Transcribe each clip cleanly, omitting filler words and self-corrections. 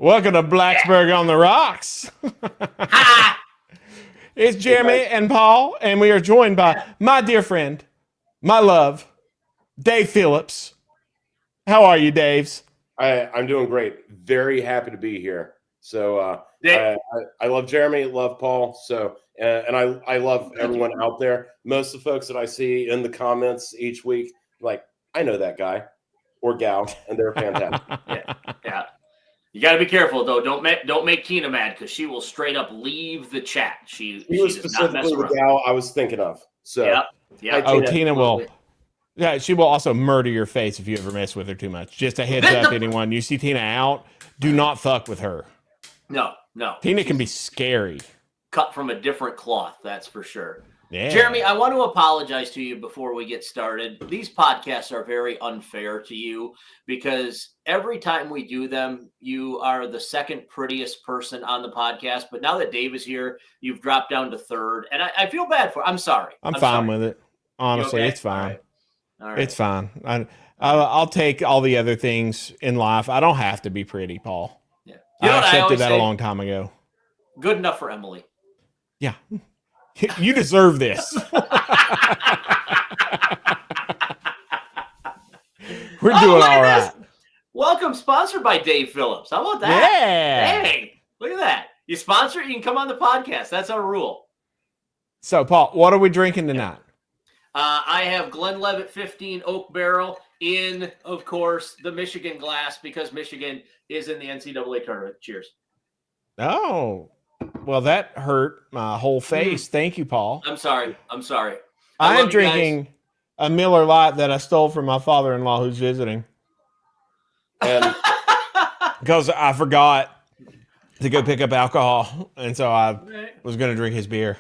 Welcome to Blacksburg on the Rocks. It's Jeremy and Paul, and we are joined by my dear friend, my love, Dave Phillips. How are you, Daves? I'm doing great. Very happy to be here. So I love Jeremy, love Paul. So and I love everyone out there. Most of the folks that I see in the comments each week, like, I know that guy or gal, and they're fantastic. Yeah. You got to be careful though. Don't make Tina mad because she will straight up leave the chat. She was specifically the gal I was thinking of. So yeah. Oh, Tina will. Yeah, she will also murder your face if you ever mess with her too much. Just a heads up, anyone. You see Tina out, do not fuck with her. No. Tina can be scary. Cut from a different cloth, that's for sure. Yeah. Jeremy, I want to apologize to you before we get started. These podcasts are very unfair to you because every time we do them, you are the second prettiest person on the podcast. But now that Dave is here, you've dropped down to third. And I feel bad for I'm sorry. I'm fine with it. Honestly, okay? it's fine. All right. It's fine. I'll take all the other things in life. I don't have to be pretty, Paul. Yeah. I accepted that a long time ago. Good enough for Emily. Yeah. You deserve this. We're doing all right. Welcome, sponsored by Dave Phillips. How about that? Yeah. Hey, look at that. You sponsor it, you can come on the podcast. That's our rule. So, Paul, what are we drinking tonight? I have Glenlivet 15 Oak Barrel in, of course, the Michigan glass because Michigan is in the NCAA tournament. Cheers. Oh, well, that hurt my whole face. Thank you, Paul. I'm sorry. I am drinking a Miller Lite that I stole from my father-in-law who's visiting. And because I forgot to go pick up alcohol, and so I was going to drink his beer.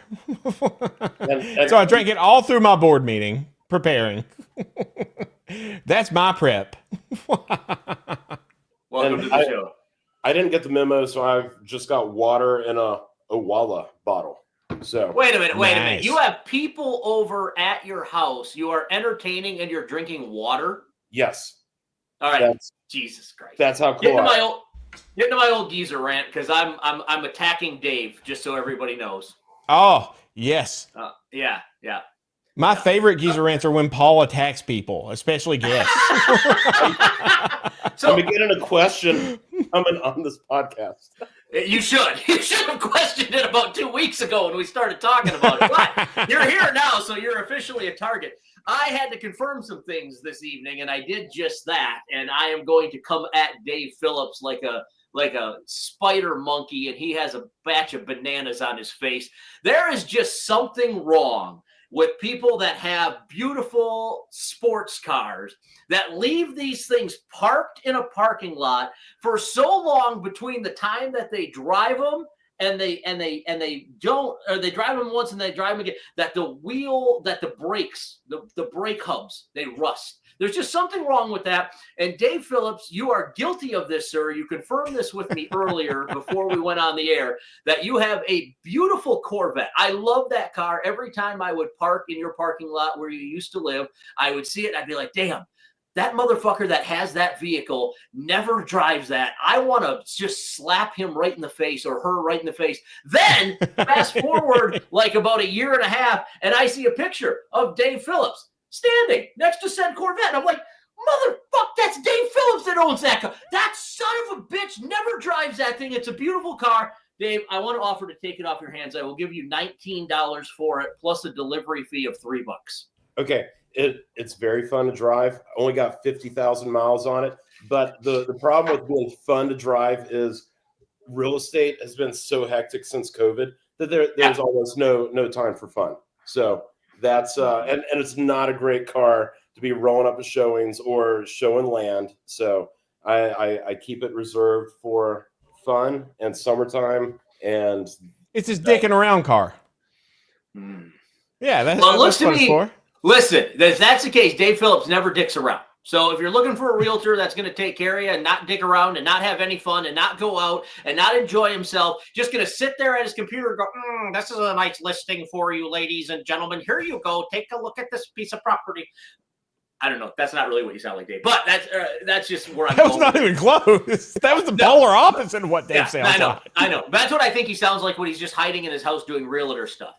So I drank it all through my board meeting, preparing. That's my prep. Welcome to the show. I didn't get the memo, so I've just got water in a Walla bottle. So wait a minute. You have people over at your house. You are entertaining and you're drinking water? Yes. All right. Jesus Christ. That's how cool. Get into my old geezer rant because I'm attacking Dave, just so everybody knows. Oh, yes. Yeah. My favorite geezer rants are when Paul attacks people, especially guests. So I'm beginning a question coming on this podcast. You should have questioned it about 2 weeks ago when we started talking about it. But you're here now, so you're officially a target. I had to confirm some things this evening, and I did just that. And I am going to come at Dave Phillips like a spider monkey, and he has a batch of bananas on his face. There is just something wrong with people that have beautiful sports cars that leave these things parked in a parking lot for so long between the time that they drive them and they don't, or they drive them once and they drive them again, that the brakes, the brake hubs, they rust. There's just something wrong with that. And Dave Phillips, you are guilty of this, sir. You confirmed this with me earlier before we went on the air, that you have a beautiful Corvette. I love that car. Every time I would park in your parking lot where you used to live, I would see it. I'd be like, damn, that motherfucker that has that vehicle never drives that. I want to just slap him right in the face or her right in the face. Then fast forward like about a year and a half, and I see a picture of Dave Phillips standing next to said Corvette. And I'm like, motherfucker, that's Dave Phillips that owns that car. That son of a bitch never drives that thing. It's a beautiful car. Dave, I want to offer to take it off your hands. I will give you $19 for it, plus a delivery fee of $3. Okay. It's very fun to drive. I only got 50,000 miles on it. But the problem with being fun to drive is real estate has been so hectic since COVID that there's almost no time for fun. So that's and it's not a great car to be rolling up to showings or showing land. So I keep it reserved for fun and summertime, and it's his dicking around car. Yeah, that's what it's for. Listen, if that's the case, Dave Phillips never dicks around. So if you're looking for a realtor that's going to take care of you and not dick around and not have any fun and not go out and not enjoy himself, just going to sit there at his computer and go, this is a nice listing for you, ladies and gentlemen. Here you go. Take a look at this piece of property. I don't know. That's not really what you sound like, Dave. But that's just where I'm That was going. not even close. That was the polar opposite of what Dave sounds like. I know. That's what I think he sounds like when he's just hiding in his house doing realtor stuff.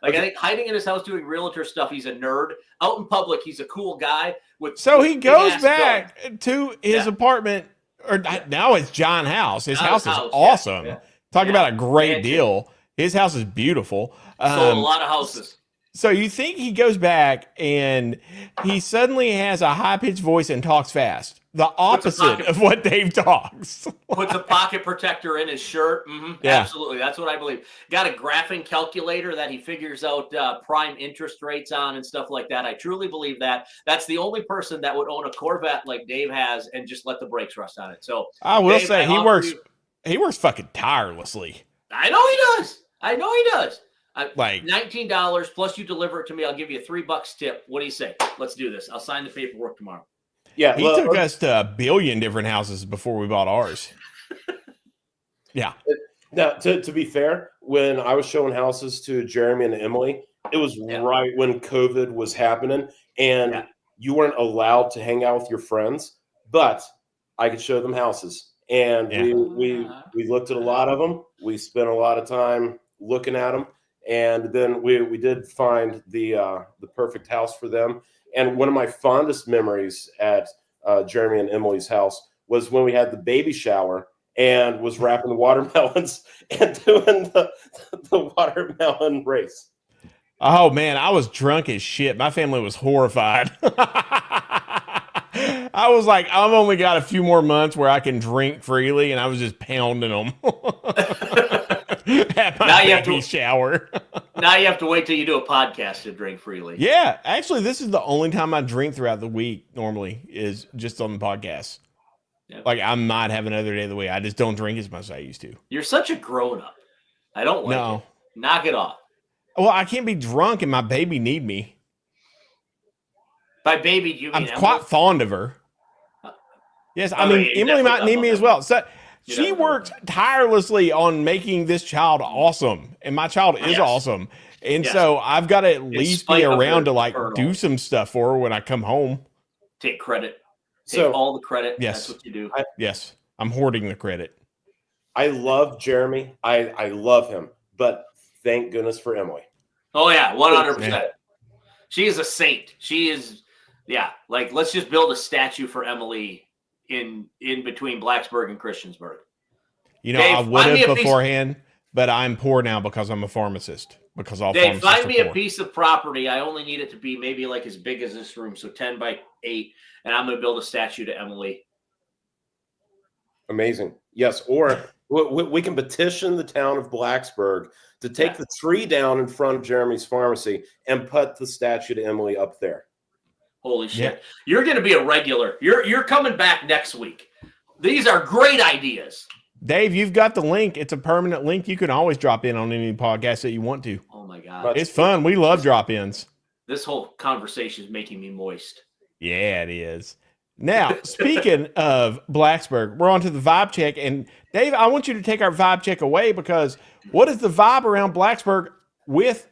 Like, I think hiding in his house doing realtor stuff, he's a nerd. Out in public, he's a cool guy. So he goes back to his apartment, or now it's John House. His house is awesome. Yeah. Talk about a great deal. His house is beautiful. Sold a lot of houses. So you think he goes back and he suddenly has a high-pitched voice and talks fast. The opposite of what Dave talks. Puts a pocket protector in his shirt. Mm-hmm. Yeah. Absolutely. That's what I believe. Got a graphing calculator that he figures out prime interest rates on and stuff like that. I truly believe that. That's the only person that would own a Corvette like Dave has and just let the brakes rust on it. So I will say he works fucking tirelessly. I know he does. Like $19 plus you deliver it to me. I'll give you a $3 tip. What do you say? Let's do this. I'll sign the paperwork tomorrow. Yeah, he took us to 1 billion different houses before we bought ours. Yeah. Now, to be fair, when I was showing houses to Jeremy and Emily, it was right when COVID was happening, and you weren't allowed to hang out with your friends, but I could show them houses, and we looked at a lot of them. We spent a lot of time looking at them. And then we did find the perfect house for them. And one of my fondest memories at Jeremy and Emily's house was when we had the baby shower and was wrapping the watermelons and doing the watermelon race. Oh, man, I was drunk as shit. My family was horrified. I was like, I've only got a few more months where I can drink freely, and I was just pounding them. At my baby shower. Now you have to wait till you do a podcast to drink freely. Yeah, actually, this is the only time I drink throughout the week. Normally, is just on the podcast. Yep. Like I might have another day of the week. I just don't drink as much as I used to. You're such a grown up. I don't like it. Knock it off. Well, I can't be drunk and my baby need me. By baby, you mean I'm quite fond of her. Yes, I mean Emily might need me as well. So. She worked tirelessly on making this child awesome, and my child is awesome. And so I've got to at least be around to like do some stuff for her when I come home. Take credit. Take all the credit. Yes. That's what you do. Yes. I'm hoarding the credit. I love Jeremy. I love him, but thank goodness for Emily. Oh yeah, 100%. She is a saint. She is, like let's just build a statue for Emily in between Blacksburg and Christiansburg. You know, Dave, I would have beforehand, but I'm poor now because I'm a pharmacist. Because all Dave, find me a piece of property. I only need it to be maybe like as big as this room, so 10 by 8, and I'm going to build a statue to Emily. Amazing. Yes, or we can petition the town of Blacksburg to take the tree down in front of Jeremy's pharmacy and put the statue to Emily up there. Holy shit. Yeah. You're going to be a regular. You're coming back next week. These are great ideas. Dave, you've got the link. It's a permanent link. You can always drop in on any podcast that you want to. Oh, my God. It's fun. We love drop-ins. This whole conversation is making me moist. Yeah, it is. Now, speaking of Blacksburg, we're on to the vibe check. And, Dave, I want you to take our vibe check away because what is the vibe around Blacksburg with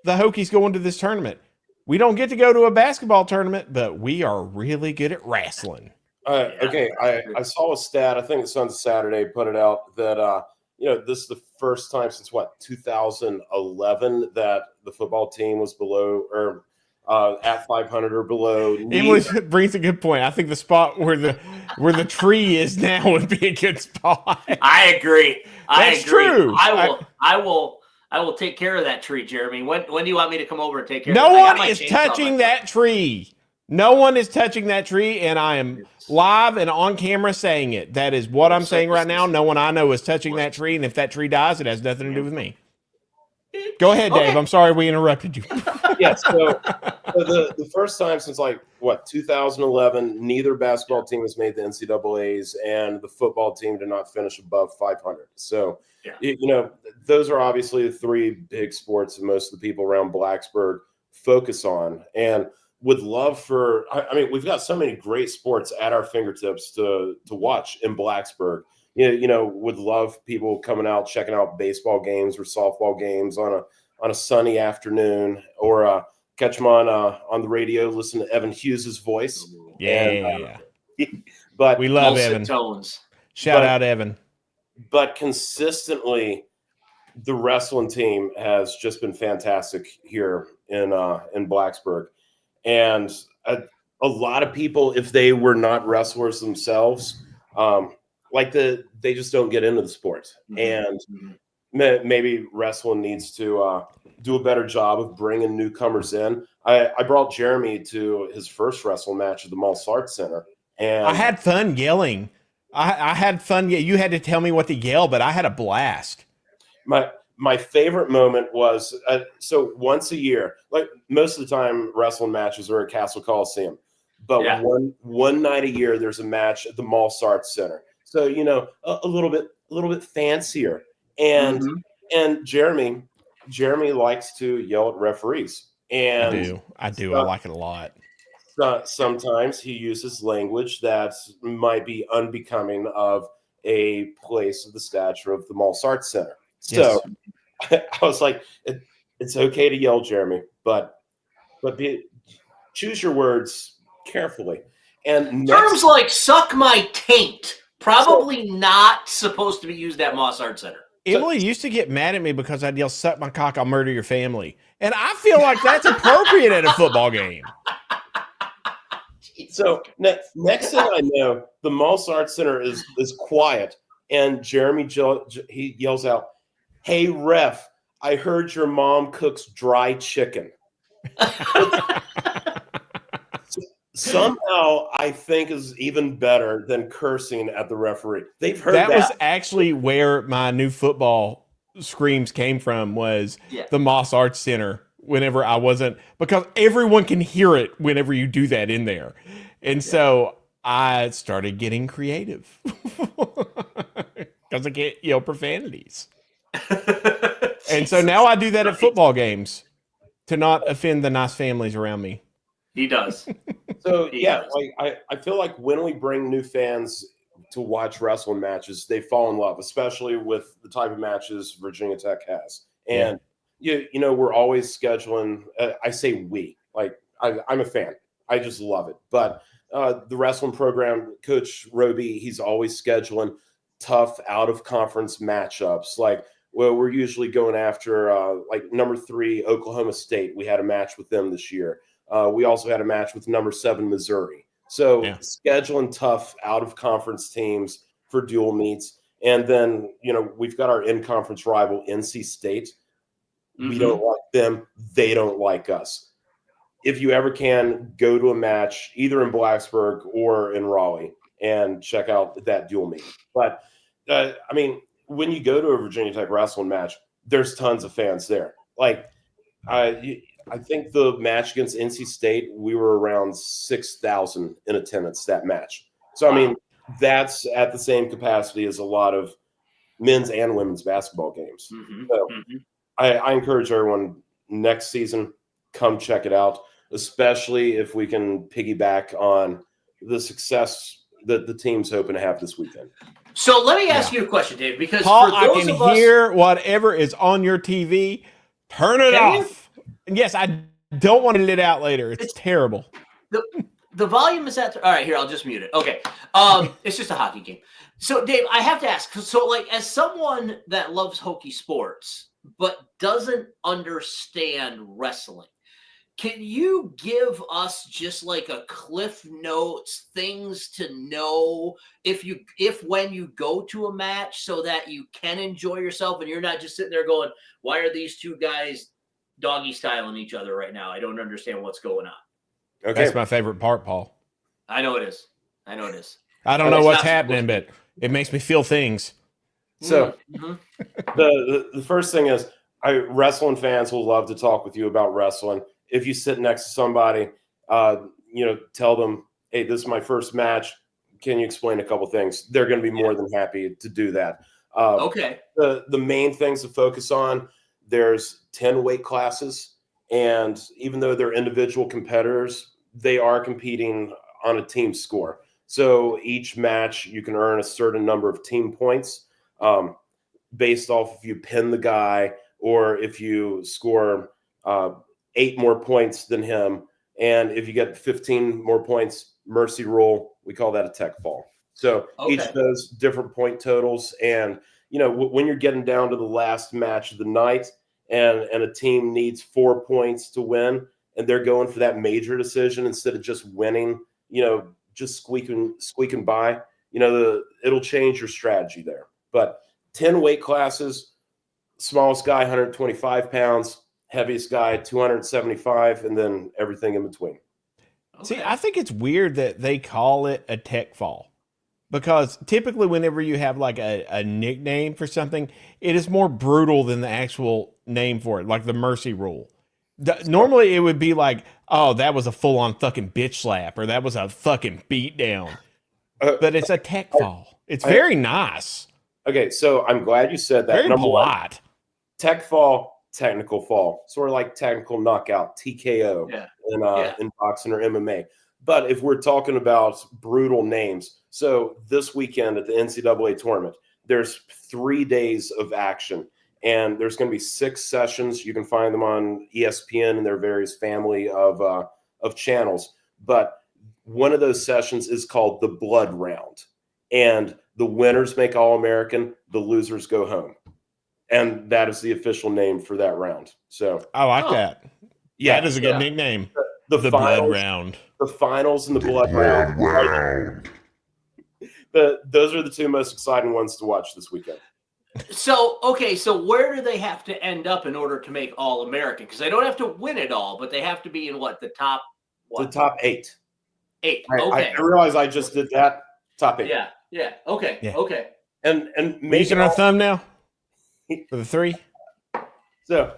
the Hokies going to this tournament? We don't get to go to a basketball tournament, but we are really good at wrestling. Okay, I saw a stat. I think it's on Saturday. Put it out that this is the first time since 2011 that the football team was below or at 500 or below. Emily brings a good point. I think the spot where the tree is now would be a good spot. I agree. That's true. I will take care of that tree, Jeremy. When do you want me to come over and take care of it? No one is touching that tree. No one is touching that tree, and I am live and on camera saying it. That is what I'm saying right now. No one I know is touching that tree, and if that tree dies, it has nothing to do with me. Go ahead, Dave. Okay. I'm sorry we interrupted you. Yes. So the first time since 2011, neither basketball team has made the NCAAs, and the football team did not finish above 500. So, those are obviously the three big sports that most of the people around Blacksburg focus on, and would love for. I mean, we've got so many great sports at our fingertips to watch in Blacksburg. Would love people coming out, checking out baseball games or softball games on a sunny afternoon, or catch him on the radio, listen to Evan Hughes's voice. Yeah. But we love dulcet Evan. Tones. Shout out Evan. But consistently, the wrestling team has just been fantastic here in Blacksburg. And a lot of people, if they were not wrestlers themselves, they just don't get into the sport. And maybe wrestling needs to do a better job of bringing newcomers in. I brought Jeremy to his first wrestling match at the Mall Arts Center. And I had fun yelling. I had fun. You had to tell me what to yell, but I had a blast. My favorite moment was so once a year, like most of the time, wrestling matches are at Castle Coliseum, but one night a year there's a match at the Mall Arts Center. So a little bit fancier, and Jeremy likes to yell at referees, and I do. I like it a lot. Sometimes he uses language that might be unbecoming of a place of the stature of the Mall Arts Center. So I was like, it's okay to yell, Jeremy, but choose your words carefully. And terms like "suck my taint" probably not supposed to be used at Moss Art Center. Emily used to get mad at me because I'd yell, "Suck my cock, I'll murder your family," and I feel like that's appropriate at a football game. So next thing I know, the Mall Arts Center is quiet, and Jeremy he yells out, "Hey ref, I heard your mom cooks dry chicken." Somehow I think is even better than cursing at the referee. They've heard that. That was actually where my new football screams came from, was the Moss Arts Center. Whenever I wasn't, because everyone can hear it whenever you do that in there. And so I started getting creative because I can't yell profanities. And so now I do that at football games to not offend the nice families around me. He does. So I feel like when we bring new fans to watch wrestling matches, they fall in love, especially with the type of matches Virginia Tech has. And we're always scheduling. I say we, like I'm a fan. I just love it. But the wrestling program, Coach Roby, he's always scheduling tough out of conference matchups. Like, well, we're usually going after like number 3 Oklahoma State. We had a match with them this year. We also had a match with number 7 Missouri. So scheduling tough out of conference teams for dual meets, and then we've got our in conference rival NC State. We don't like them. They don't like us. If you ever can, go to a match either in Blacksburg or in Raleigh and check out that dual meet. But, when you go to a Virginia Tech wrestling match, there's tons of fans there. Like, I think the match against NC State, we were around 6,000 in attendance that match. So, that's at the same capacity as a lot of men's and women's basketball games. So, I encourage everyone next season, come check it out, especially if we can piggyback on the success that the team's hoping to have this weekend. So let me ask you a question, Dave, because Paul, for I those can of us, hear whatever is on your TV. Turn it off. And yes, I don't want to let it out later. It's terrible. The volume is at all right. Here, I'll just mute it. Okay. It's just a hockey game. So, Dave, I have to ask. So, like, as someone that loves hockey sports but doesn't understand wrestling, can you give us just like a Cliff Notes, things to know when you go to a match, so that you can enjoy yourself and you're not just sitting there going, "Why are these two guys doggy styling each other right now? I don't understand what's going on." Okay. That's my favorite part, Paul. I know it is. I don't know what's happening, but it makes me feel things. So the first thing is, wrestling fans will love to talk with you about wrestling. If you sit next to somebody, tell them, "Hey, this is my first match. Can you explain a couple things?" They're going to be more than happy to do that. Okay. The main things to focus on, there's 10 weight classes. And even though they're individual competitors, they are competing on a team score. So each match, you can earn a certain number of team points based off if you pin the guy or if you score 8 more points than him. And if you get 15 more points, mercy rule, we call that a tech fall. So each of those different point totals. And, when you're getting down to the last match of the night and a team needs 4 points to win, and they're going for that major decision instead of just winning, just squeaking by, it'll change your strategy there. But 10 weight classes, smallest guy, 125 pounds, heaviest guy, 275, and then everything in between. See, I think it's weird that they call it a tech fall, because typically whenever you have like a nickname for something, it is more brutal than the actual name for it, like the mercy rule. Normally it would be like, oh, that was a full-on fucking bitch slap, or that was a fucking beat down. But it's a tech fall. It's very nice. Okay, so I'm glad you said that. Very polite. Tech fall, technical fall, sort of like technical knockout, TKO, in boxing or MMA. But if we're talking about brutal names, so this weekend at the NCAA tournament, there's 3 days of action. And there's going to be 6 sessions. You can find them on ESPN and their various family of channels. But one of those sessions is called the Blood Round. And the winners make All-American. The losers go home. And that is the official name for that round. So I like that. Yeah, that is a good nickname. The finals, Blood Round. The finals and the Blood Round. Those are the 2 most exciting ones to watch this weekend. So where do they have to end up in order to make All-American? Because they don't have to win it all, but they have to be in the top? The top 8. 8. I realize I just did that. Top 8. Yeah. Okay. And making our thumbnail for the 3. So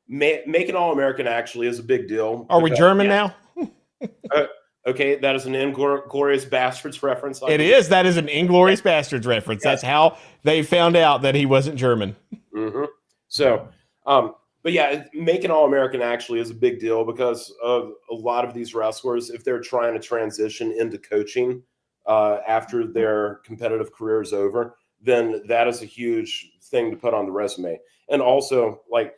making All-American actually is a big deal. Are we German now? Okay, that is an Inglourious Bastards reference. It is. That is an Inglourious Bastards reference. That's how they found out that he wasn't German. Mm-hmm. So, but yeah, making All-American actually is a big deal because of a lot of these wrestlers, if they're trying to transition into coaching after their competitive career is over, then that is a huge thing to put on the resume. And also, like,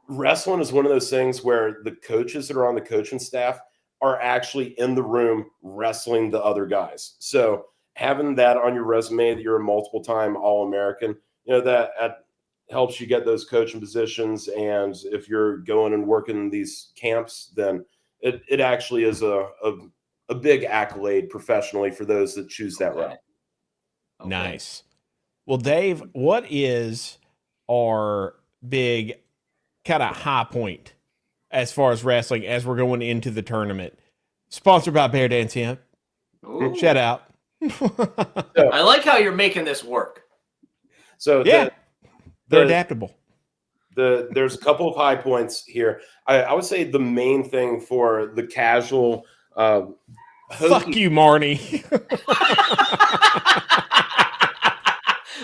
wrestling is one of those things where the coaches that are on the coaching staff are actually in the room wrestling the other guys. So having that on your resume that you're a multiple-time All-American, that helps you get those coaching positions. And if you're going and working these camps, then it actually is a big accolade professionally for those that choose that route. Okay. Nice. Well, Dave, what is our big kind of high point as far as wrestling as we're going into the tournament? Sponsored by Bear Dance Hemp. Shout out. I like how you're making this work. So they're adaptable. There's a couple of high points here. I would say the main thing for the casual fuck you, Marnie.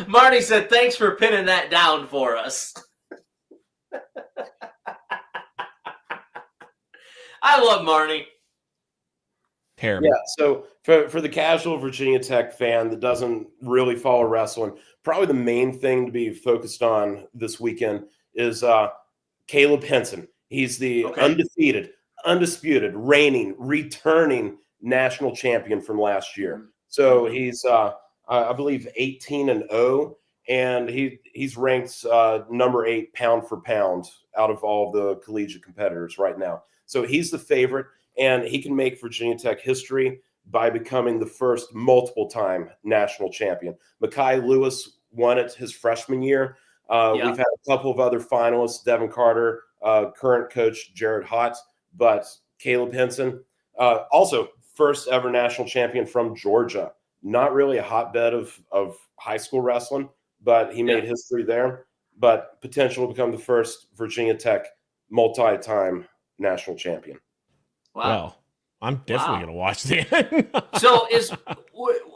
Marnie said, thanks for pinning that down for us. I love Marnie. Terrible. Yeah, so for the casual Virginia Tech fan that doesn't really follow wrestling, probably the main thing to be focused on this weekend is Caleb Henson. He's the undisputed, reigning, returning national champion from last year. So he's, I believe, 18-0, and he's ranked number 8 pound for pound out of all the collegiate competitors right now. So he's the favorite, and he can make Virginia Tech history by becoming the first multiple-time national champion. Mekhi Lewis won it his freshman year. We've had a couple of other finalists, Devin Carter, current coach Jared Hott, but Caleb Henson, also first ever national champion from Georgia. Not really a hotbed of high school wrestling, but he made history there. But potential to become the first Virginia Tech multi-time national champion. Wow. Well, I'm definitely going to watch that. So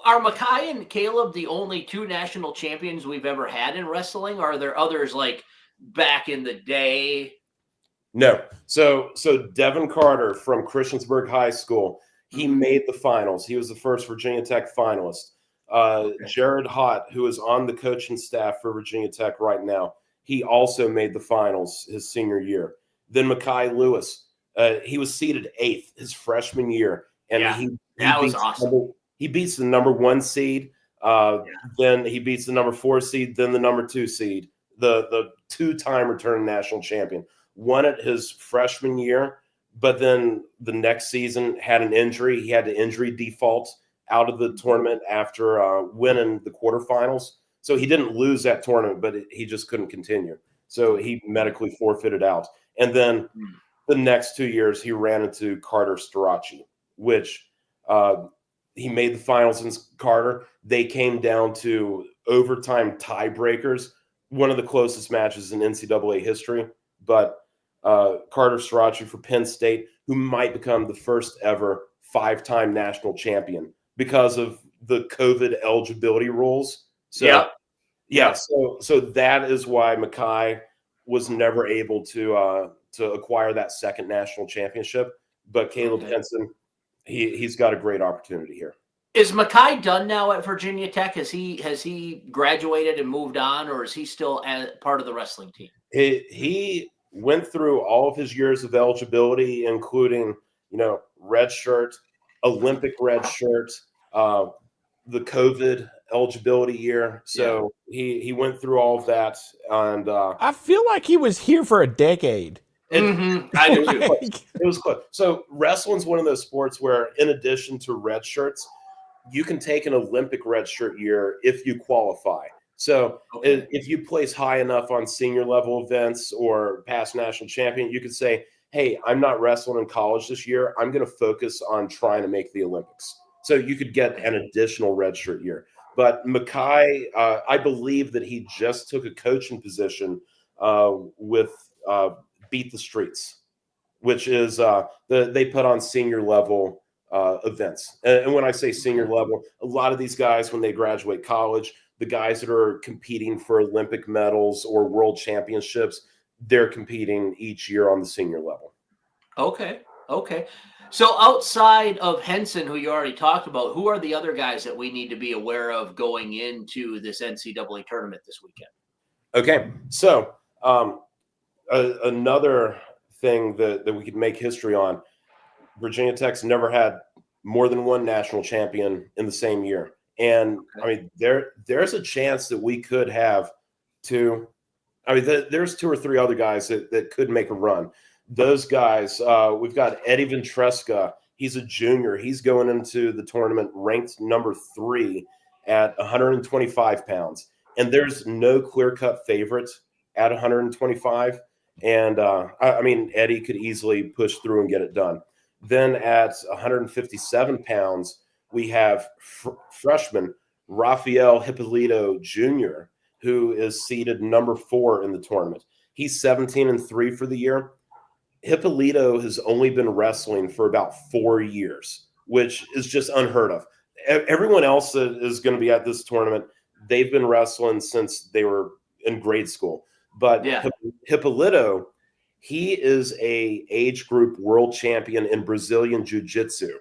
are Mekhi and Caleb the only 2 national champions we've ever had in wrestling? Or are there others like back in the day? No. So Devin Carter from Christiansburg High School, he made the finals. He was the first Virginia Tech finalist. Jared Hott, who is on the coaching staff for Virginia Tech right now, he also made the finals his senior year. Then Mekhi Lewis, he was seeded 8th his freshman year, and that was awesome. He beats the number 1 seed. Then he beats the number 4 seed, then the number 2 seed, the 2-time returning national champion. Won it his freshman year, but then the next season had an injury. He had to injury default out of the tournament after winning the quarterfinals. So he didn't lose that tournament, but he just couldn't continue. So he medically forfeited out. And then the next 2 years, he ran into Carter Strachey, which he made the finals in Carter. They came down to overtime tiebreakers, one of the closest matches in NCAA history. But Carter Strachey for Penn State, who might become the first ever 5-time national champion because of the COVID eligibility rules. So, so that is why Mekhi was never able to acquire that second national championship. But Caleb Henson, he's got a great opportunity here. Is Mekhi done now at Virginia Tech? Has he graduated and moved on, or is he still part of the wrestling team? He went through all of his years of eligibility, including, red shirt, Olympic red shirt, the COVID eligibility year. So he went through all of that. And I feel like he was here for a decade. I do too. It was close. So wrestling's one of those sports where, in addition to red shirts, you can take an Olympic red shirt year if you qualify. So if you place high enough on senior level events or past national champion, you could say, hey, I'm not wrestling in college this year. I'm going to focus on trying to make the Olympics. So you could get an additional red shirt year. But Mekhi, I believe that he just took a coaching position with Beat the Streets, which is they put on senior level events. And when I say senior level, a lot of these guys, when they graduate college, the guys that are competing for Olympic medals or world championships, they're competing each year on the senior level. Okay. So outside of Henson, who you already talked about, who are the other guys that we need to be aware of going into this NCAA tournament this weekend? Okay. So another thing that we could make history on, Virginia Tech's never had more than one national champion in the same year. And I mean, there's a chance that we could have two. I mean, there's 2 or 3 other guys that could make a run. Those guys, we've got Eddie Ventresca. He's a junior. He's going into the tournament ranked number 3 at 125 pounds. And there's no clear-cut favorite at 125. And, I mean, Eddie could easily push through and get it done. Then at 157 pounds, we have freshman Rafael Hippolito Jr., who is seeded number 4 in the tournament. He's 17-3 for the year. Hippolito has only been wrestling for about 4 years, which is just unheard of. Everyone else that is going to be at this tournament, they've been wrestling since they were in grade school. But Hippolito, he is a age group world champion in Brazilian Jiu-Jitsu.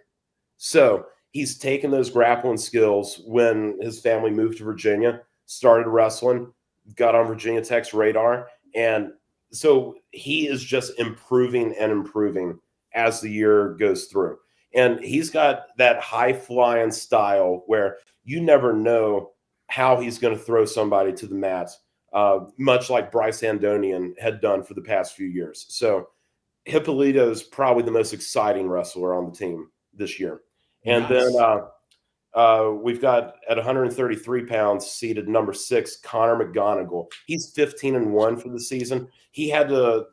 So he's taken those grappling skills when his family moved to Virginia, started wrestling, got on Virginia Tech's radar. And so he is just improving and improving as the year goes through. And he's got that high-flying style where you never know how he's going to throw somebody to the mat, much like Bryce Andonian had done for the past few years. So Hippolito is probably the most exciting wrestler on the team this year. And then we've got at 133 pounds seated number 6, Connor McGonigal. He's 15-1 for the season. He had to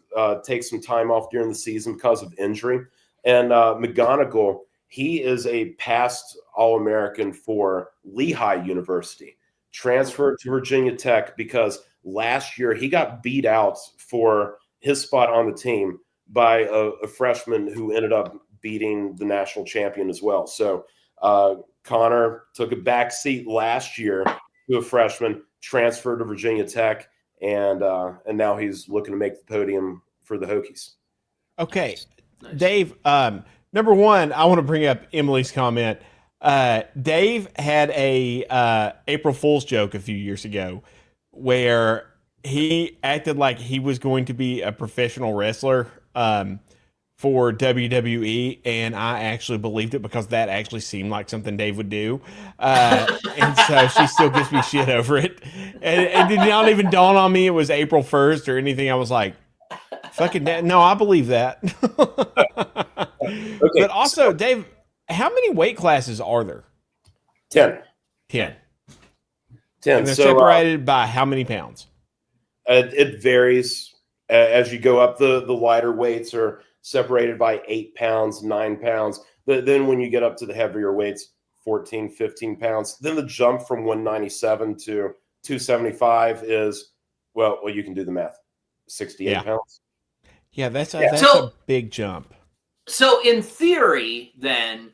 take some time off during the season because of injury. And McGonigal, he is a past All-American for Lehigh University, transferred to Virginia Tech because last year he got beat out for his spot on the team by a freshman who ended up beating the national champion as well. So Connor took a back seat last year to a freshman, transferred to Virginia Tech, and now he's looking to make the podium for the Hokies. Okay, nice. Dave, number one, I want to bring up Emily's comment. Dave had a April Fool's joke a few years ago where he acted like he was going to be a professional wrestler for WWE, and I actually believed it because that actually seemed like something Dave would do. And so she still gives me shit over it. And it did not even dawn on me it was April 1st or anything. I was like, fucking no, I believe that. Okay, But also, Dave, how many weight classes are there? 10. 10. 10. And they're So, separated by how many pounds? it varies as you go up. The lighter weights are separated by 8 pounds, 9 pounds. Then when you get up to the heavier weights, 14, 15 pounds. Then the jump from 197 to 275 is, well, you can do the math, 68 pounds. Yeah, that's a big jump. So in theory, then,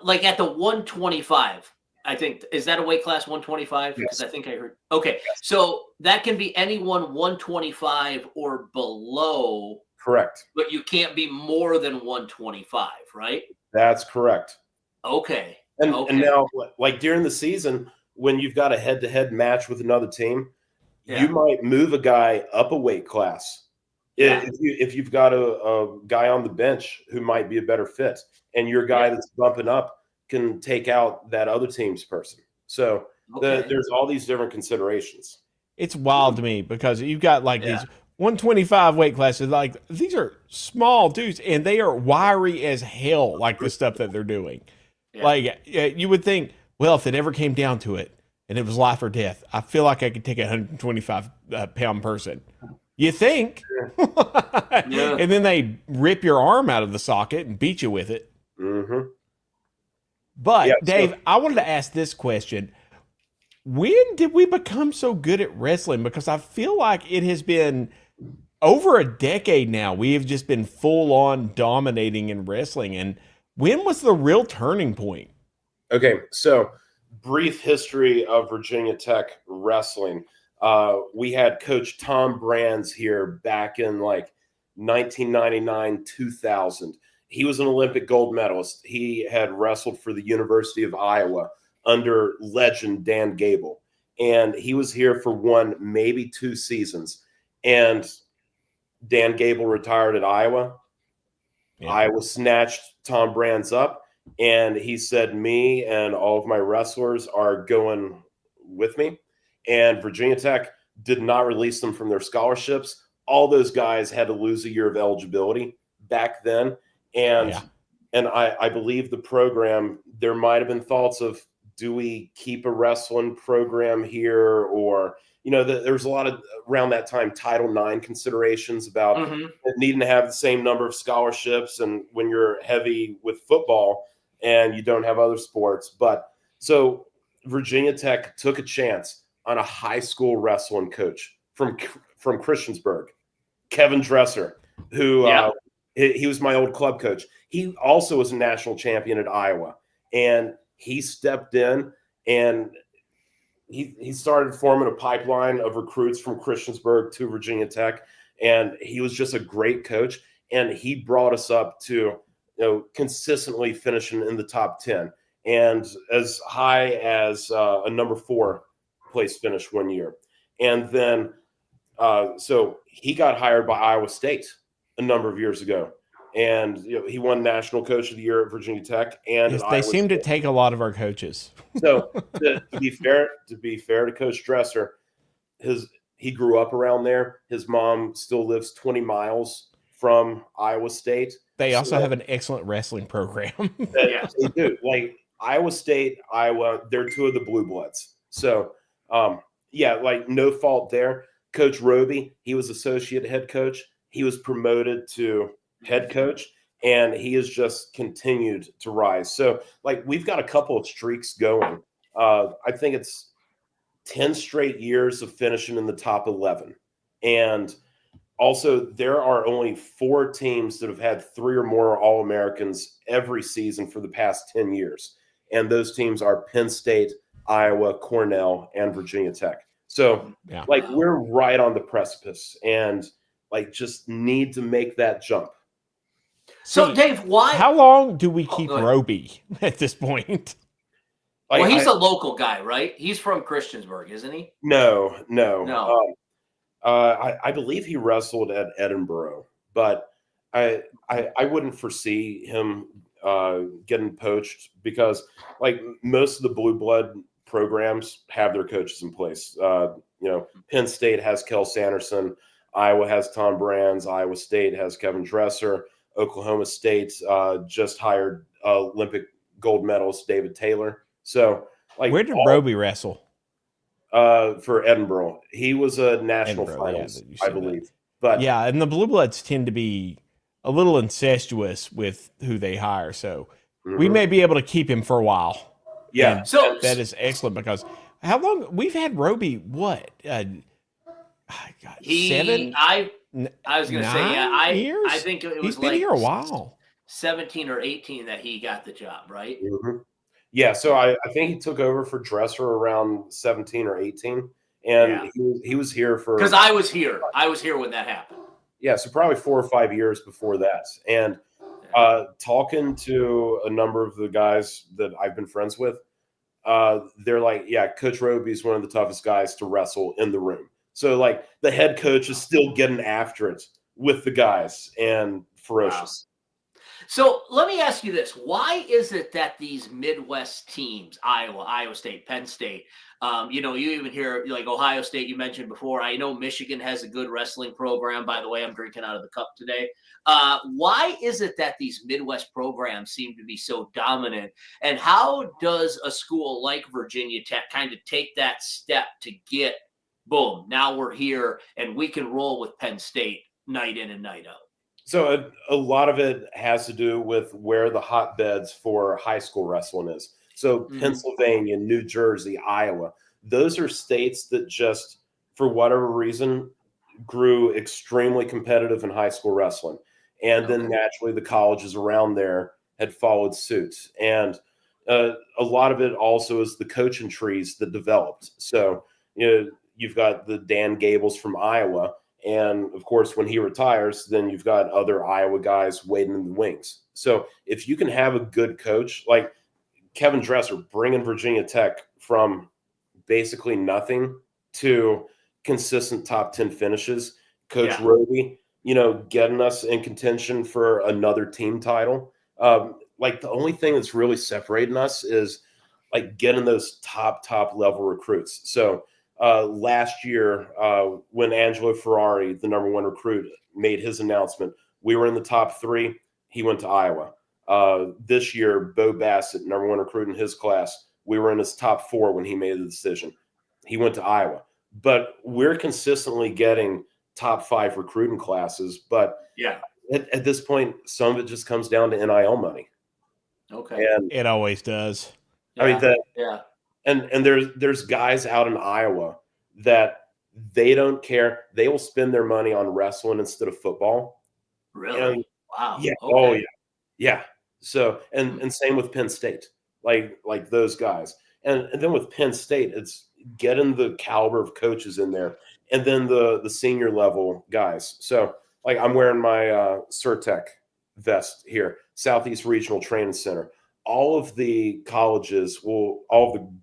like at the 125, I think, is that a weight class 125? Because I think I heard. Okay, so that can be anyone 125 or below. Correct. But you can't be more than 125, right? That's correct. Okay. And now, like during the season, when you've got a head-to-head match with another team, you might move a guy up a weight class. If you've got a guy on the bench who might be a better fit, and your guy that's bumping up can take out that other team's person. So there's all these different considerations. It's wild to me because you've got like these 125 weight classes. Like these are small dudes, and they are wiry as hell. Like the stuff that they're doing. Yeah. Like you would think, well, if it ever came down to it, and it was life or death, I feel like I could take a 125 pound person. You think? And then they rip your arm out of the socket and beat you with it. Mm-hmm. But Dave, I wanted to ask this question. When did we become so good at wrestling? Because I feel like it has been over a decade now. We have just been full on dominating in wrestling. And when was the real turning point? Okay, so brief history of Virginia Tech wrestling. We had Coach Tom Brands here back in like 1999, 2000. He was an Olympic gold medalist. He had wrestled for the University of Iowa under legend Dan Gable. And he was here for 1, maybe 2 seasons. And Dan Gable retired at Iowa. Yeah. Iowa snatched Tom Brands up. And he said, me and all of my wrestlers are going with me. And Virginia Tech did not release them from their scholarships. All those guys had to lose a year of eligibility back then. And I believe the program, there might have been thoughts of, do we keep a wrestling program here? Or, there's a lot of, around that time, Title IX considerations about needing to have the same number of scholarships. And when you're heavy with football and you don't have other sports. But so Virginia Tech took a chance on a high school wrestling coach from Christiansburg, Kevin Dresser, who he was my old club coach. He also was a national champion at Iowa, and he stepped in and he started forming a pipeline of recruits from Christiansburg to Virginia Tech, and he was just a great coach, and he brought us up to consistently finishing in the top 10 and as high as a number 4 place finish one year. And then so he got hired by Iowa State a number of years ago, and he won National Coach of the Year at Virginia Tech. And they seem to take a lot of our coaches. So to be fair to Coach Dresser, he grew up around there. His mom still lives 20 miles from Iowa State. They also have an excellent wrestling program. They do. Like Iowa State, Iowa, they're 2 of the blue bloods. So like no fault there. Coach Roby, he was associate head coach. He was promoted to head coach, and he has just continued to rise. So like we've got a couple of streaks going. I think it's 10 straight years of finishing in the top 11. And also there are only 4 teams that have had 3 or more All-Americans every season for the past 10 years. And those teams are Penn State, Iowa, Cornell, and Virginia Tech. So like we're right on the precipice and like just need to make that jump. So Dave, how long do we keep Roby at this point? Well, he's a local guy, right? He's from Christiansburg, isn't he? No. I believe he wrestled at Edinburgh, but I wouldn't foresee him getting poached because like most of the blue blood programs have their coaches in place. Penn State has Kel Sanderson, Iowa has Tom Brands, Iowa State has Kevin Dresser, Oklahoma State just hired Olympic gold medalist David Taylor. So like, where did Roby wrestle? For Edinburgh, he was a national finalist, I believe. That. But yeah, and the blue bloods tend to be a little incestuous with who they hire, so we may be able to keep him for a while. Yeah, and so that is excellent because how long we've had Roby? What? God, 7? I was going to say, yeah, years? I think it was he's been here a while. 17 or 18 that he got the job, right? Mm-hmm. Yeah, so I think he took over for Dresser around 17 or 18, and he was here for because I was here. I was here when that happened. Yeah, so probably 4 or 5 years before that, and talking to a number of the guys that I've been friends with, they're like, yeah, Coach Roby is one of the toughest guys to wrestle in the room. So like the head coach is still getting after it with the guys and ferocious. Wow. So let me ask you this. Why is it that these Midwest teams, Iowa State, Penn State, you even hear like Ohio State, you mentioned before. I know Michigan has a good wrestling program. By the way, I'm drinking out of the cup today. Why is it that these Midwest programs seem to be so dominant? And how does a school like Virginia Tech kind of take that step to get, boom, now we're here and we can roll with Penn State night in and night out? So a lot of it has to do with where the hotbeds for high school wrestling is. So Pennsylvania, New Jersey, Iowa, those are states that just, for whatever reason, grew extremely competitive in high school wrestling. And then naturally the colleges around there had followed suit. And a lot of it also is the coaching trees that developed. So, you've got the Dan Gables from Iowa. And of course, when he retires, then you've got other Iowa guys waiting in the wings. So if you can have a good coach like Kevin Dresser, bringing Virginia Tech from basically nothing to consistent top 10 finishes, Coach Roby, getting us in contention for another team title. Like the only thing that's really separating us is like getting those top level recruits. So last year, when Angelo Ferrari, the number 1 recruit, made his announcement, we were in the top 3. He went to Iowa. This year, Bo Bassett, number 1 recruit in his class, we were in his top 4 when he made the decision. He went to Iowa. But we're consistently getting top 5 recruiting classes. But at this point, some of it just comes down to NIL money. Okay. And it always does. I mean, And there's guys out in Iowa that they don't care. They will spend their money on wrestling instead of football. Really? Wow. Yeah. Okay. Oh, yeah. Yeah. So, and same with Penn State, like those guys. And then with Penn State, it's getting the caliber of coaches in there, and then the senior level guys. So, like I'm wearing my Surtech vest here, Southeast Regional Training Center. All of the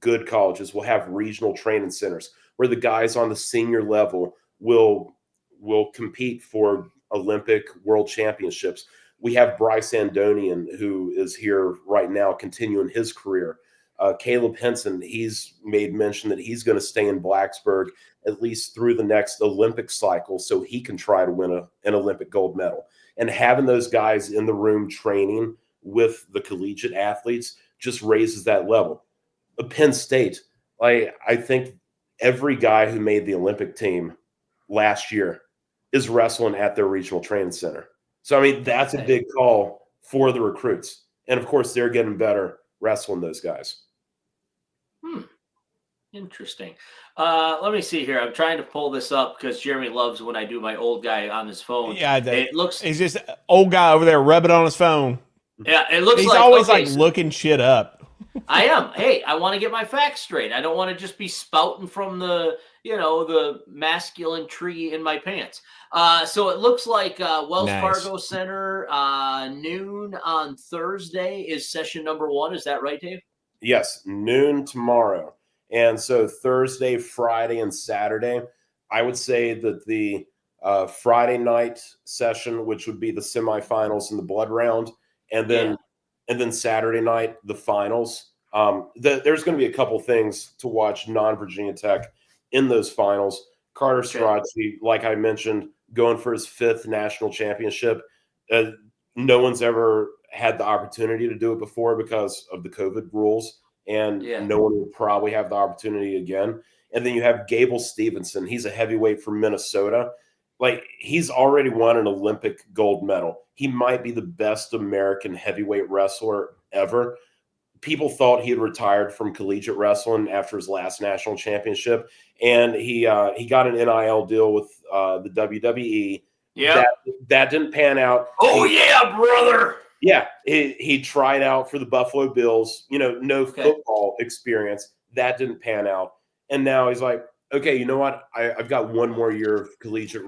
good colleges will have regional training centers where the guys on the senior level will compete for Olympic World Championships. We have Bryce Andonian, who is here right now, continuing his career. Caleb Henson, he's made mention that he's going to stay in Blacksburg at least through the next Olympic cycle so he can try to win an Olympic gold medal. And having those guys in the room training with the collegiate athletes just raises that level. Penn State, I think every guy who made the Olympic team last year is wrestling at their regional training center. So, I mean, that's a big call for the recruits. And, of course, they're getting better wrestling those guys. Interesting. Let me see here. I'm trying to pull this up because Jeremy loves when I do my old guy on his phone. Yeah, it looks. He's just an old guy over there rubbing on his phone. Yeah, it looks he's like always looking shit up. I am. Hey, I want to get my facts straight. I don't want to just be spouting from the masculine tree in my pants. So it looks like Wells Fargo Center, noon on Thursday is session number 1. Is that right, Dave? Yes, noon tomorrow. And so Thursday, Friday, and Saturday, I would say that the Friday night session, which would be the semifinals and the blood round, and then Saturday night the finals. There's going to be a couple things to watch non-Virginia Tech in those finals. Carter Strachey, like I mentioned, going for his 5th national championship. No one's ever had the opportunity to do it before because of the COVID rules, and no one will probably have the opportunity again. And then you have Gable Stevenson. He's a heavyweight from Minnesota. Like, he's already won an Olympic gold medal. He might be the best American heavyweight wrestler ever. People thought he had retired from collegiate wrestling after his last national championship, and he got an NIL deal with the WWE. Yeah, that didn't pan out. Oh yeah, brother. Yeah, he tried out for the Buffalo Bills. No football experience. That didn't pan out, and now he's like, okay, you know what? I've got one more year of collegiate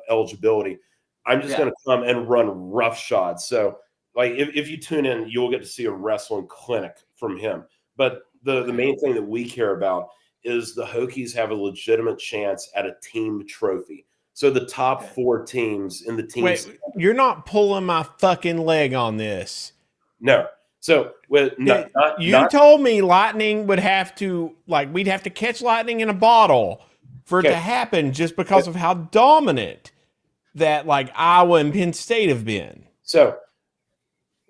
eligibility. I'm just going to come and run roughshod. So, like, if you tune in, you'll get to see a wrestling clinic from him. But the main thing that we care about is the Hokies have a legitimate chance at a team trophy. So the top 4 teams in the team. Wait, you're not pulling my fucking leg on this. No. So you told me Lightning would have to, like, we'd have to catch lightning in a bottle for it to happen just because of how dominant that, like, Iowa and Penn State have been. So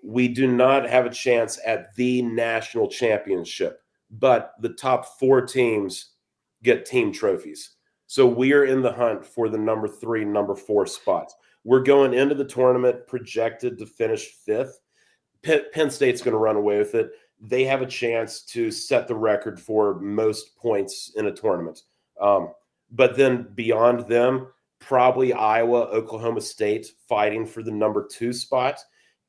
we do not have a chance at the national championship, but the top 4 teams get team trophies. So we are in the hunt for the number 3, number 4 spots. We're going into the tournament projected to finish 5th. Penn State's going to run away with it. They have a chance to set the record for most points in a tournament. But then beyond them, probably Iowa, Oklahoma State fighting for the number 2 spot.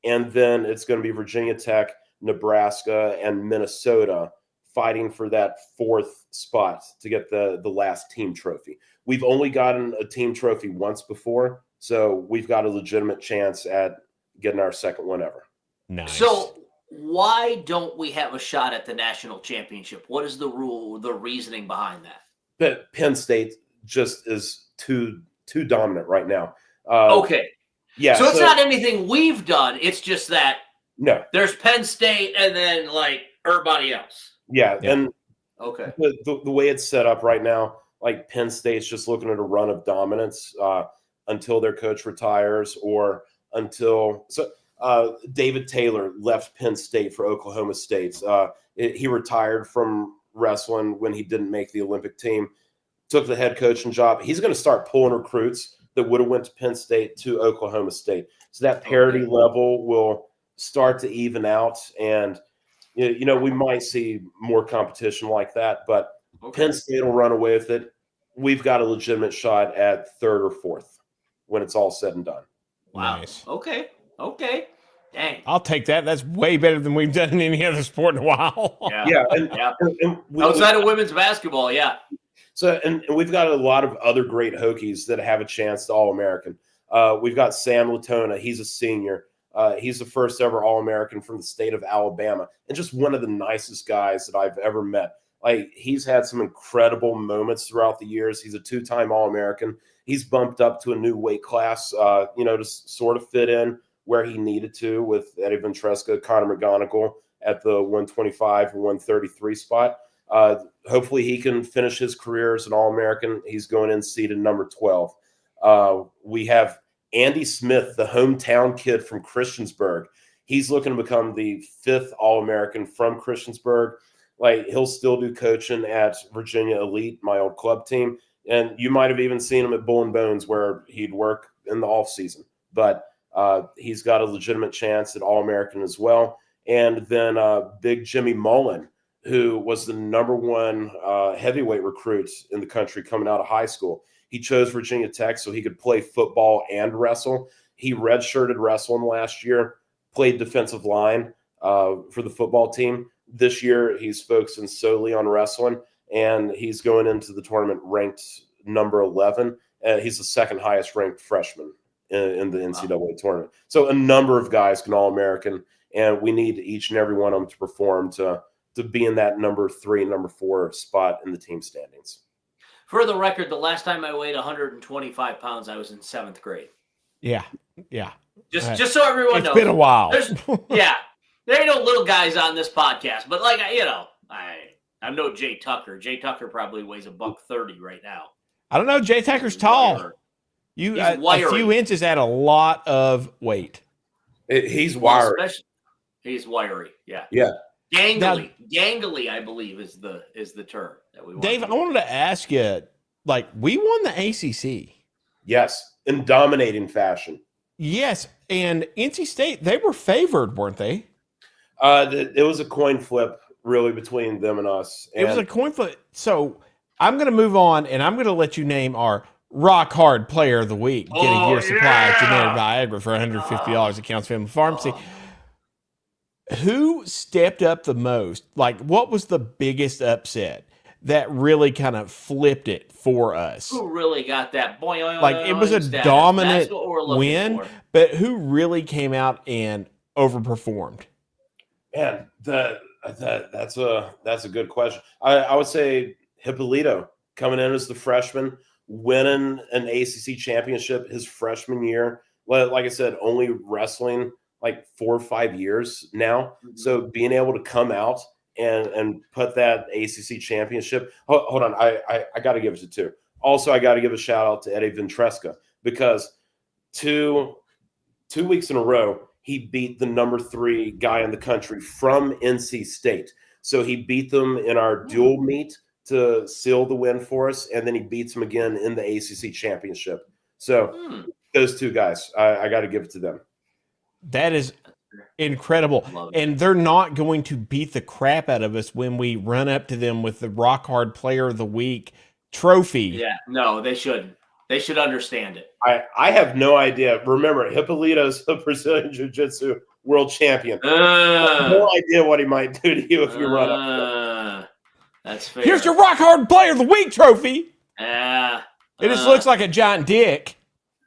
And then it's going to be Virginia Tech, Nebraska, and Minnesota fighting for that 4th spot to get the last team trophy. We've only gotten a team trophy once before, so we've got a legitimate chance at getting our 2nd one ever. Nice. So why don't we have a shot at the national championship? What is the reasoning behind that? But Penn State just is too dominant right now. Okay. Yeah. So it's not anything we've done. It's just that there's Penn State and then, like, everybody else. Yeah. And okay. The way it's set up right now, like, Penn State's just looking at a run of dominance until their coach retires or until David Taylor left Penn State for Oklahoma State. He retired from wrestling when he didn't make the Olympic team, took the head coaching job. He's going to start pulling recruits that would have went to Penn State to Oklahoma State. So that parity level will start to even out. And, we might see more competition like that, but Penn State will run away with it. We've got a legitimate shot at 3rd or 4th when it's all said and done. Wow. Nice. Okay. Dang. I'll take that. That's way better than we've done in any other sport in a while. Yeah. Outside of women's basketball, So, and we've got a lot of other great Hokies that have a chance to All-American. We've got Sam Latona. He's a senior. He's the first ever All-American from the state of Alabama, and just one of the nicest guys that I've ever met. Like, he's had some incredible moments throughout the years. He's a 2-time All-American. He's bumped up to a new weight class, to sort of fit in where he needed to with Eddie Ventresca, Connor McGonigal at the 125 and 133 spot. Hopefully he can finish his career as an All-American. He's going in seeded number 12. We have Andy Smith, the hometown kid from Christiansburg. He's looking to become the 5th All-American from Christiansburg. Like, he'll still do coaching at Virginia Elite, my old club team. And you might have even seen him at Bull and Bones where he'd work in the off season. But he's got a legitimate chance at All-American as well. And then big Jimmy Mullen, who was the number 1 heavyweight recruit in the country coming out of high school. He chose Virginia Tech so he could play football and wrestle. He redshirted wrestling last year, played defensive line for the football team. This year, he's focusing solely on wrestling, and he's going into the tournament ranked number 11. He's the 2nd highest ranked freshman in the NCAA tournament. So a number of guys can All-American, and we need each and every one of them to perform to be in that number 3, number 4 spot in the team standings. For the record, the last time I weighed 125 pounds, I was in 7th grade. Yeah. Just so everyone knows. It's been a while. Yeah. There ain't no little guys on this podcast, but I'm no Jay Tucker. Jay Tucker probably weighs $130 right now. I don't know. Jay Tucker's tall. He's a few inches add a lot of weight. He's wiry. He's wiry. Yeah. Yeah. Gangly, I believe is the term that we want. Dave, I wanted to ask you, we won the ACC. Yes, in dominating fashion. Yes, and NC State, they were favored, weren't they? It was a coin flip, really, between them and us. It was a coin flip. So I'm going to move on, and I'm going to let you name our rock hard player of the week. Get a year supply of generic Viagra for $150 at Counts Family Pharmacy. Who stepped up the most? What was the biggest upset that really kind of flipped it for us? Who really got that? It was a dominant win, but who really came out and overperformed? Man, that's a good question. I would say Hippolito coming in as the freshman, winning an ACC championship his freshman year. Like I said, only wrestling 4 or 5 years now. Mm-hmm. So being able to come out and put that ACC championship. Hold on, I got to give it to two. Also, I got to give a shout out to Eddie Ventresca because two weeks in a row, he beat the number 3 guy in the country from NC State. So he beat them in our dual meet to seal the win for us, and then he beats them again in the ACC championship. So those two guys, I got to give it to them. That is incredible. And they're not going to beat the crap out of us when we run up to them with the Rock Hard Player of the Week trophy. Yeah, no, they should. They should understand it. I have no idea. Remember, Hippolito's a Brazilian Jiu-Jitsu world champion. I have no idea what he might do to you if you run up. That's fair. Here's your Rock Hard Player of the Week trophy. It just looks like a giant dick.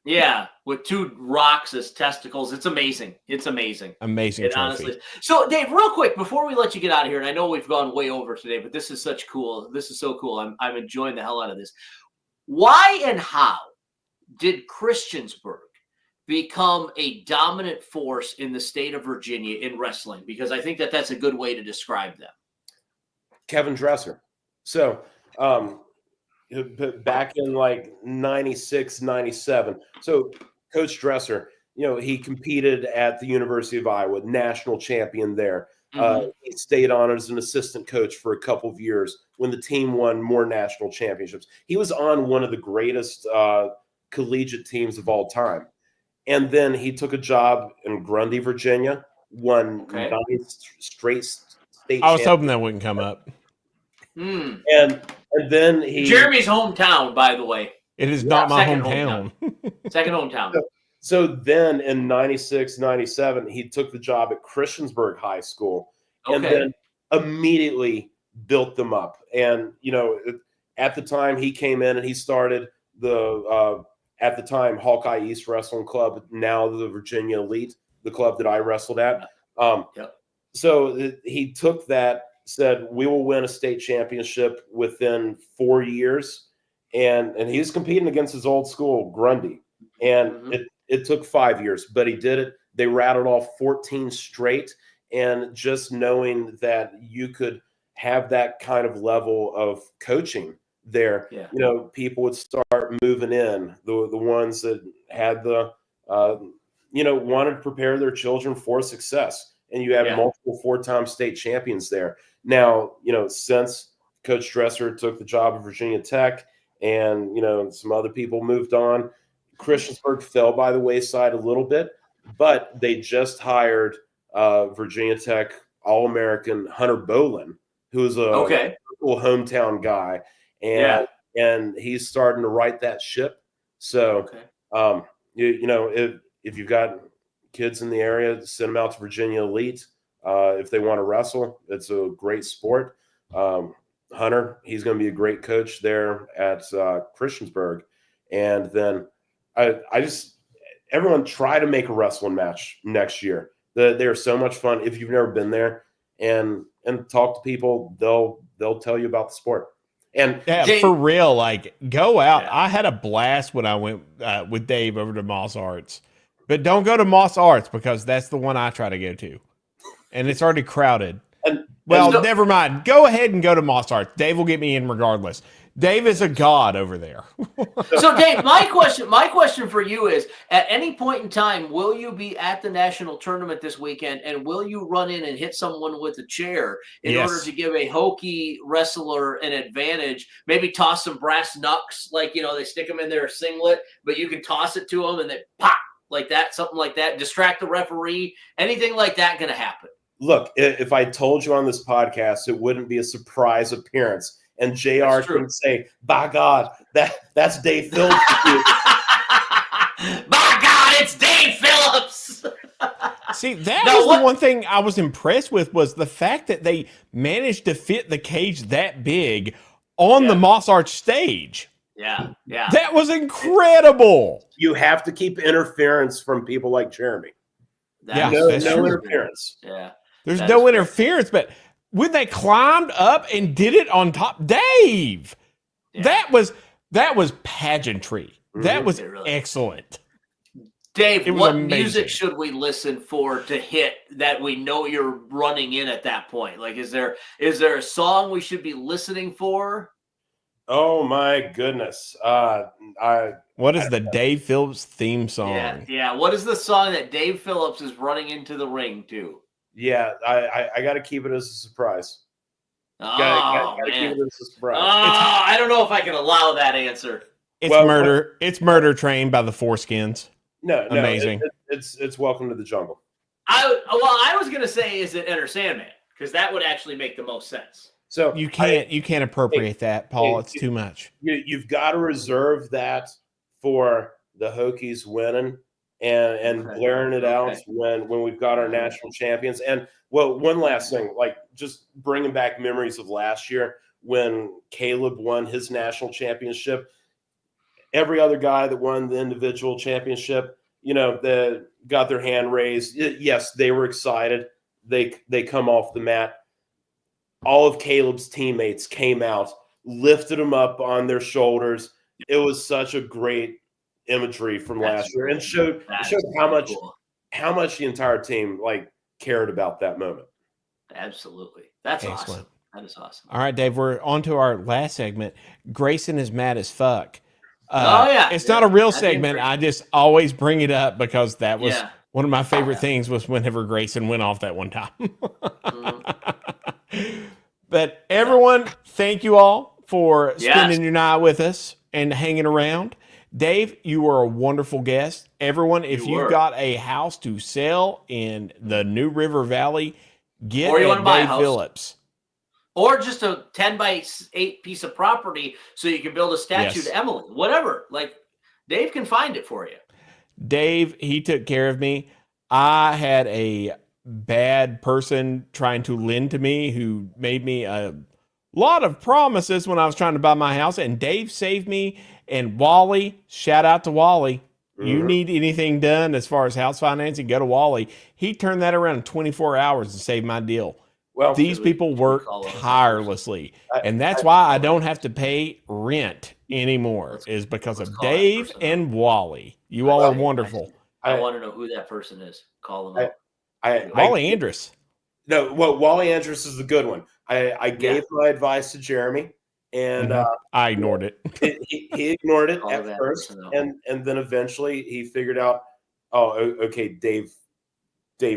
Yeah, with 2 rocks as testicles. It's amazing. It's amazing. Amazing trophy. Honestly. So, Dave, real quick, before we let you get out of here, and I know we've gone way over today, but this is such cool. This is so cool. I'm enjoying the hell out of this. Why and how did Christiansburg become a dominant force in the state of Virginia in wrestling? Because I think that's a good way to describe them. Kevin Dresser. So, back in 96, 97. So Coach Dresser, he competed at the University of Iowa, national champion there. He stayed on as an assistant coach for a couple of years when the team won more national championships. He was on one of the greatest collegiate teams of all time. And then he took a job in Grundy, Virginia, won 9 straight state I was hoping that wouldn't come up. And then Jeremy's hometown, by the way. It is not my hometown. Second hometown. So then in 96, 97, he took the job at Christiansburg High School and then immediately built them up. And, at the time he came in and he started the, at the time, Hawkeye East Wrestling Club, now the Virginia Elite, the club that I wrestled at. So he took that, said, we will win a state championship within 4 years. And he was competing against his old school, Grundy. And it took 5 years, but he did it. They rattled off 14 straight. And just knowing that you could have that kind of level of coaching there, people would start moving in. The ones that had wanted to prepare their children for success. And you have multiple 4-time state champions there. Now, since Coach Dresser took the job at Virginia Tech and, some other people moved on, Christiansburg fell by the wayside a little bit, but they just hired Virginia Tech All-American Hunter Bolin, who's a local hometown guy. And he's starting to right that ship. So, if you've got kids in the area, send them out to Virginia Elite. If they want to wrestle, it's a great sport. Hunter, he's going to be a great coach there at Christiansburg. And then everyone try to make a wrestling match next year. They're so much fun. If you've never been there and talk to people, they'll tell you about the sport. And Yeah, Dave, for real, like go out. Yeah. I had a blast when I went with Dave over to Moss Arts, but don't go to Moss Arts because that's the one I try to go to, and it's already crowded. Well, never mind. Go ahead and go to Moss Arts. Dave will get me in regardless. Dave is a god over there. So, Dave, my question for you is: at any point in time, will you be at the national tournament this weekend, and will you run in and hit someone with a chair in order to give a Hokie wrestler an advantage? Maybe toss some brass knucks, like they stick them in their singlet, but you can toss it to them and they pop like that, something like that. Distract the referee. Anything like that going to happen? Look, if I told you on this podcast, it wouldn't be a surprise appearance. And JR can say, by God, that's Dave Phillips. By God, it's Dave Phillips. See, that was the one thing I was impressed with was the fact that they managed to fit the cage that big on the Moss Arch stage. Yeah. That was incredible. You have to keep interference from people like Jeremy. No interference. Yeah. There's no interference, but when they climbed up and did it on top, Dave, that was pageantry. Mm-hmm. That was excellent. Dave, what music should we listen for to hit that we know you're running in at that point? Like, is there a song we should be listening for? Oh my goodness. What is the Dave Phillips theme song? Yeah. What is the song that Dave Phillips is running into the ring to? Yeah, I got to keep it as a surprise. Gotta keep it as a surprise. I don't know if I can allow that answer. It's Murder. It's Murder Train by the Foreskins. No, amazing. It's Welcome to the Jungle. I was gonna say, is it Enter Sandman? Because that would actually make the most sense. So you can't appropriate that, Paul. It's too much. You've got to reserve that for the Hokies winning and blaring it out when we've got our national champions. And one last thing, like just bringing back memories of last year when Caleb won his national championship. Every other guy that won the individual championship, that got their hand raised. Yes, they were excited. They come off the mat. All of Caleb's teammates came out, lifted him up on their shoulders. It was such a great imagery from last year, and showed how much the entire team cared about that moment. Absolutely, that's awesome. That is awesome. All right, Dave, we're on to our last segment. Grayson is mad as fuck. It's not a real segment. I just always bring it up because that was one of my favorite things was whenever Grayson went off that one time. But everyone, thank you all for spending your night with us and hanging around. Dave, you were a wonderful guest. Everyone, if you've got a house to sell in the New River Valley, get at Dave Phillips. Or just a 10x8 piece of property so you can build a statue to Emily. Whatever. Dave can find it for you. Dave, he took care of me. I had a bad person trying to lend to me who made me a lot of promises when I was trying to buy my house, and Dave saved me. And Wally, shout out to Wally. Mm-hmm. You need anything done as far as house financing, go to Wally. He turned that around in 24 hours and saved my deal. Well, these people work tirelessly, and that's why I don't have to pay rent anymore, is because of Dave and Wally. You all are wonderful. I want to know who that person is. Call them up. Wally Andrus. No, Wally Andrus is the good one. I gave my advice to Jeremy, and I ignored it. He ignored it at first, and then eventually he figured out, okay, Dave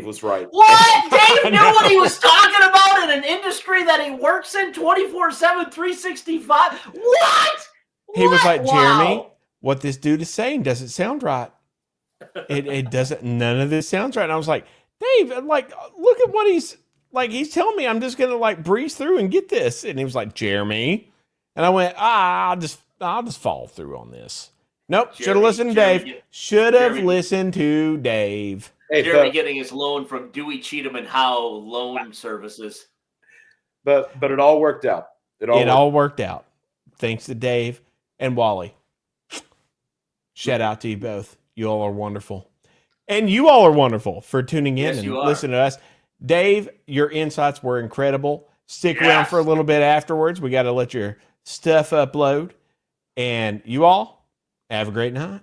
was right. What? Dave knew what he was talking about in an industry that he works in 24/7, 365. What? He was like, Jeremy, what this dude is saying doesn't sound right. It doesn't. None of this sounds right. And I was like, Dave, look at what he's telling me. I'm just gonna breeze through and get this. And he was like, Jeremy, and I went, I'll just follow through on this. Nope. Should have listened to Dave. Should have listened to Dave. Hey, Jeremy getting his loan from Dewey Cheatham and Howe Loan Services. But it all worked out. It all worked out. Thanks to Dave and Wally. Shout out to you both. You all are wonderful. And you all are wonderful for tuning in and listening to us. Dave, your insights were incredible. Stick around for a little bit afterwards. We got to let your stuff upload. And you all have a great night.